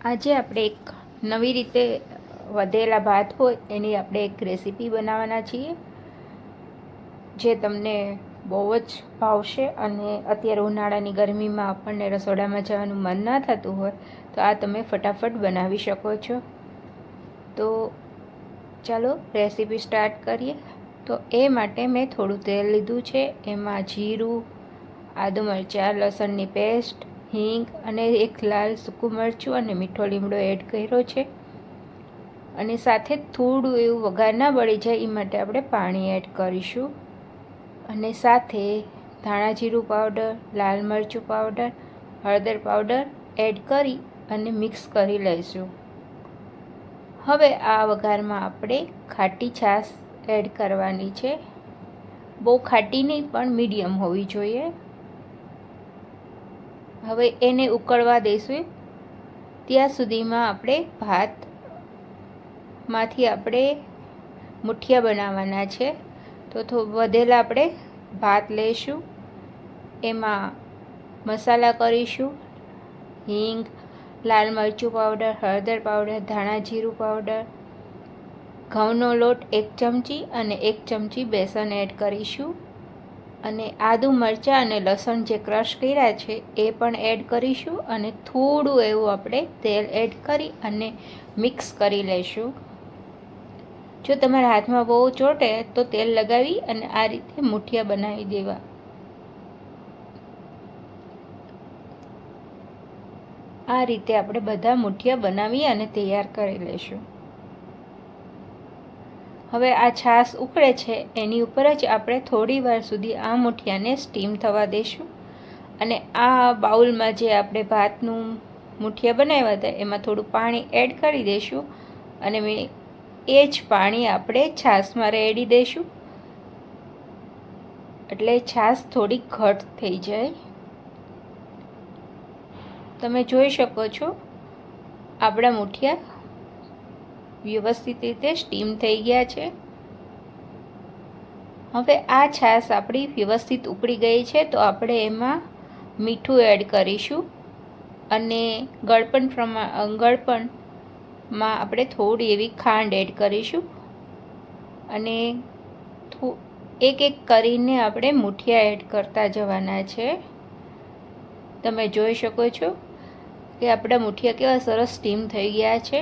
આજે આપણે એક નવી રીતે વધેલા ભાત હોય એની આપણે એક રેસીપી બનાવવાના છીએ, જે તમને બહુ જ ભાવશે. અને અત્યારે ઉનાળાની ગરમીમાં આપણને રસોડામાં જવાનું મન ના થતું હોય તો આ તમે ફટાફટ બનાવી શકો છો. તો ચાલો રેસીપી સ્ટાર્ટ કરીએ. તો એ માટે મેં થોડું તેલ લીધું છે, એમાં જીરું, આદુ મરચાં લસણની પેસ્ટ, હિંગ અને એક લાલ સૂકું મરચું અને મીઠો લીમડો એડ કર્યો છે. અને સાથે થોડું એવું વઘાર ના બળી જાય એ માટે આપણે પાણી એડ કરીશું. અને સાથે ધાણા જીરું પાવડર, લાલ મરચું પાવડર, હળદર પાવડર એડ કરી અને મિક્સ કરી લઈશું. હવે આ વઘારમાં આપણે ખાટી છાશ એડ કરવાની છે. બહુ ખાટી નહીં, પણ મીડિયમ હોવી જોઈએ. હવે એને ઉકળવા દઈશું. ત્યાં સુધીમાં આપણે ભાતમાંથી આપણે મુઠિયા બનાવવાના છે. તો વધેલા આપણે ભાત લઈશું, એમાં મસાલા કરીશું: હિંગ, લાલ મરચું પાવડર, હળદર પાવડર, ધાણા જીરું પાવડર, ઘઉંનો લોટ 1 ચમચી અને 1 ચમચી બેસન એડ કરીશું. અને આદુ મરચાં અને લસણ જે ક્રશ કર્યા છે એ પણ એડ કરીશું. અને થોડું એવું આપણે તેલ એડ કરી અને મિક્સ કરી લઈશું. જો તમારા હાથમાં બહુ ચોટે તો તેલ લગાવી અને આ રીતે મુઠિયા બનાવી દેવા. આ રીતે આપણે બધા મુઠિયા બનાવી અને તૈયાર કરી લઈશું. હવે આ છાશ ઉકળે છે એની ઉપર જ આપણે થોડી વાર સુધી આ મુઠિયાને સ્ટીમ થવા દઈશું. અને આ બાઉલમાં જે આપણે ભાતનું મુઠિયા બનાવ્યા હતા એમાં થોડું પાણી એડ કરી દઈશું. અને એ જ પાણી આપણે છાશમાં રેડી દઈશું, એટલે છાશ થોડી ઘટ થઈ જાય. તમે જોઈ શકો છો આપણા મુઠિયા વ્યવસ્થિત રીતે સ્ટીમ થઈ ગયા છે. હવે આ છાશ આપણી વ્યવસ્થિત ઉકળી ગઈ છે, તો આપણે એમાં મીઠું એડ કરીશું. અને ગળપણમાં આપણે થોડી એવી ખાંડ એડ કરીશું. અને એક એક કરીને આપણે મુઠિયા એડ કરતા જવાના છે. તમે જોઈ શકો છો કે આપણા મુઠિયા કેવા સરસ સ્ટીમ થઈ ગયા છે.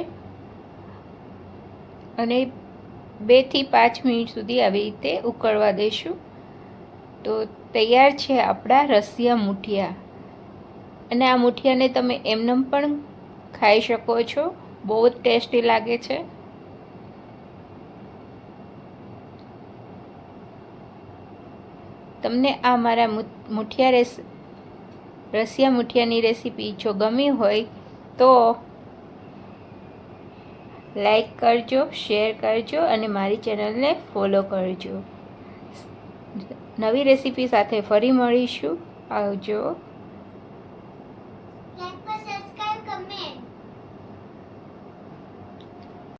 અને 2 થી 5 મિનિટ સુધી આવી રીતે ઉકળવા દઈશું. તો તૈયાર છે આપણા રસિયા મુઠિયા. અને આ મુઠિયાને તમે એમનેમ પણ ખાઈ શકો છો, બહુ જ ટેસ્ટી લાગે છે. તમને આ મારા રસિયા મુઠિયાની રેસીપી જો ગમી હોય તો લાઈક કરજો, શેર કરજો અને મારી ચેનલને ફોલો કરજો. નવી રેસીપી સાથે ફરી મળીશું. આવજો.